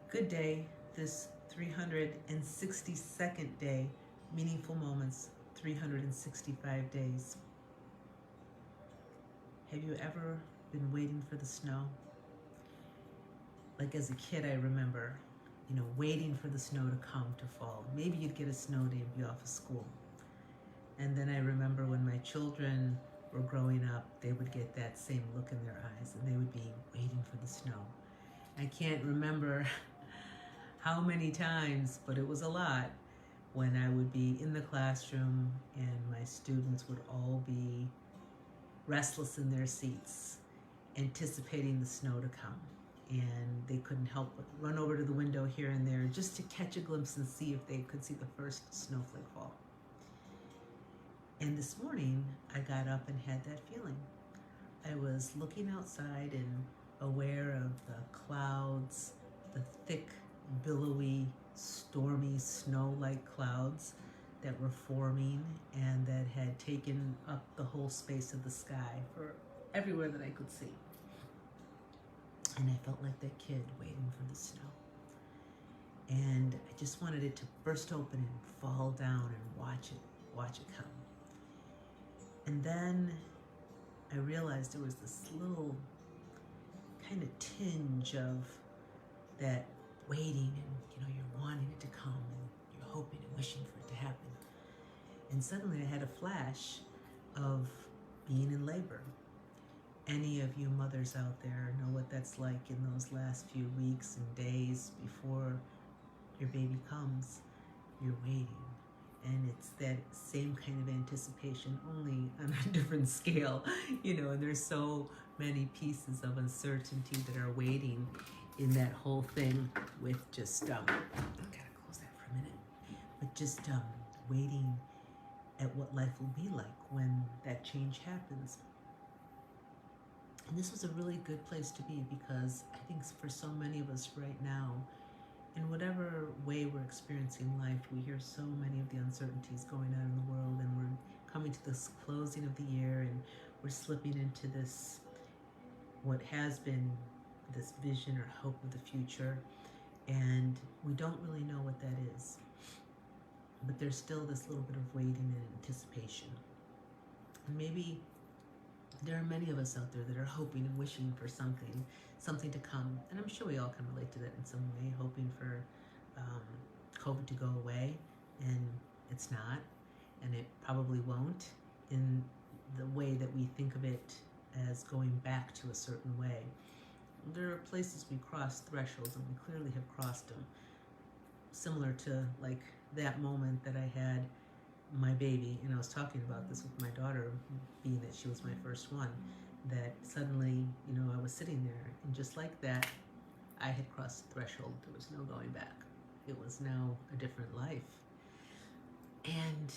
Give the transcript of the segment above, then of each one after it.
Good day, this 362nd day, meaningful moments, 365 days. Have you ever been waiting for the snow? Like as a kid, I remember, waiting for the snow to come to fall. Maybe you'd get a snow day and be off of school. And then I remember when my children were growing up, they would get that same look in their eyes and they would be waiting for the snow. I can't remember how many times, but it was a lot, when I would be in the classroom and my students would all be restless in their seats, anticipating the snow to come. And they couldn't help but run over to the window here and there just to catch a glimpse and see if they could see the first snowflake fall. And this morning, I got up and had that feeling. I was looking outside and aware of the clouds, the thick, billowy, stormy, snow-like clouds that were forming and that had taken up the whole space of the sky for everywhere that I could see. And I felt like that kid waiting for the snow. And I just wanted it to burst open and fall down and watch it come. And then I realized there was this little kind of tinge of that waiting, and you're wanting it to come and you're hoping and wishing for it to happen. And suddenly I had a flash of being in labor. Any of you mothers out there know what that's like in those last few weeks and days before your baby comes. You're waiting. And it's that same kind of anticipation, only on a different scale, and there's so many pieces of uncertainty that are waiting in that whole thing with just, I gotta close that for a minute, but just waiting at what life will be like when that change happens. And this was a really good place to be, because I think for so many of us right now, in whatever way we're experiencing life, we hear so many of the uncertainties going on in the world, and we're coming to this closing of the year, and we're slipping into this, what has been this vision or hope of the future, and we don't really know what that is. But there's still this little bit of waiting and anticipation. And maybe there are many of us out there that are hoping and wishing for something to come. And I'm sure we all can relate to that in some way, hoping for COVID to go away, and it's not, and it probably won't in the way that we think of it as going back to a certain way. There are places we cross thresholds, and we clearly have crossed them. Similar to like that moment that I had my baby, and I was talking about this with my daughter, being that she was my first one, that suddenly, I was sitting there, and just like that, I had crossed the threshold. There was no going back. It was now a different life. And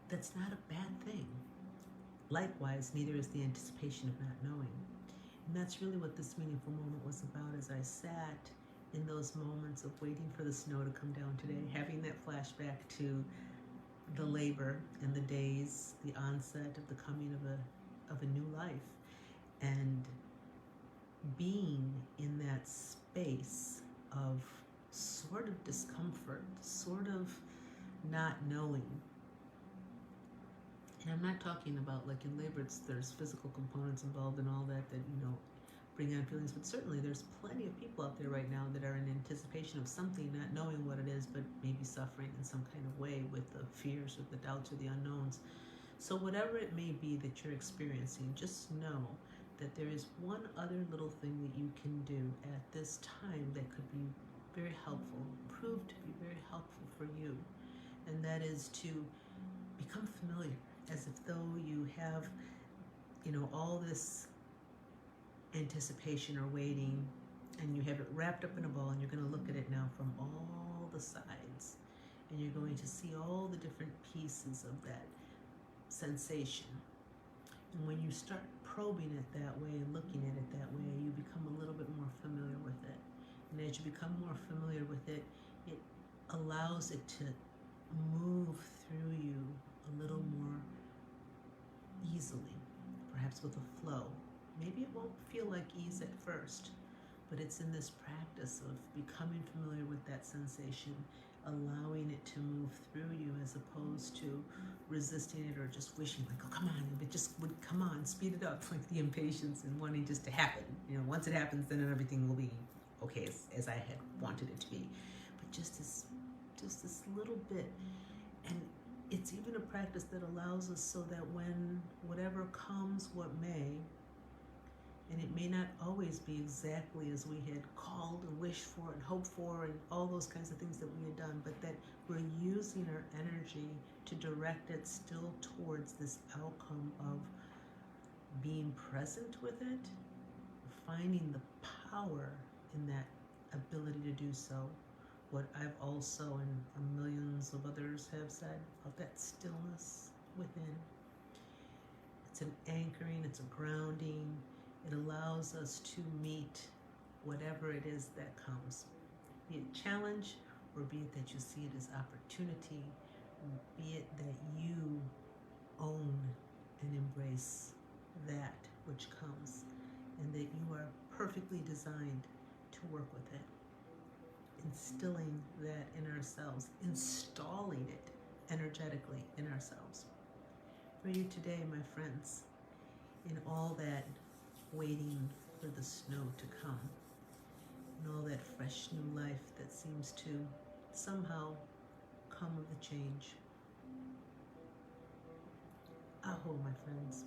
that's not a bad thing. Likewise, neither is the anticipation of not knowing. And that's really what this meaningful moment was about, as I sat in those moments of waiting for the snow to come down today, having that flashback to the labor and the days, the onset of the coming of a new life, and being in that space of sort of discomfort, sort of not knowing. And I'm not talking about, like in labor, there's physical components involved and all that bring on feelings, but certainly there's plenty of people out there right now that are in anticipation of something, not knowing what it is, but maybe suffering in some kind of way with the fears or the doubts or the unknowns. So whatever it may be that you're experiencing, just know that there is one other little thing that you can do at this time that could be very helpful, prove to be very helpful for you, and that is to become familiar, as if though you have, all this anticipation or waiting, and you have it wrapped up in a ball, and you're going to look at it now from all the sides, and you're going to see all the different pieces of that sensation. And when you start probing it that way and looking at it that way, you become a little bit more familiar with it. And as you become more familiar with it, it allows it to move through you a little more easily, perhaps with a flow. Maybe it won't feel like ease at first, But it's in this practice of becoming familiar with that sensation, allowing it to move through you as opposed to resisting it or just wishing like, oh, come on, if it just would come on, speed it up, like the impatience and wanting just to happen. Once it happens, then everything will be okay as I had wanted it to be. But just this little bit. And it's even a practice that allows us so that when whatever comes, what may, and it may not always be exactly as we had called and wished for and hoped for and all those kinds of things that we had done, but that we're using our energy to direct it still towards this outcome of being present with it, finding the power in that ability to do so. What I've also and millions of others have said of that stillness within. It's an anchoring, it's a grounding. It allows us to meet whatever it is that comes, be it challenge, or be it that you see it as opportunity, be it that you own and embrace that which comes, and that you are perfectly designed to work with it. Instilling that in ourselves, installing it energetically in ourselves. For you today, my friends, in all that waiting for the snow to come, and all that fresh new life that seems to somehow come with the change. Aho, my friends.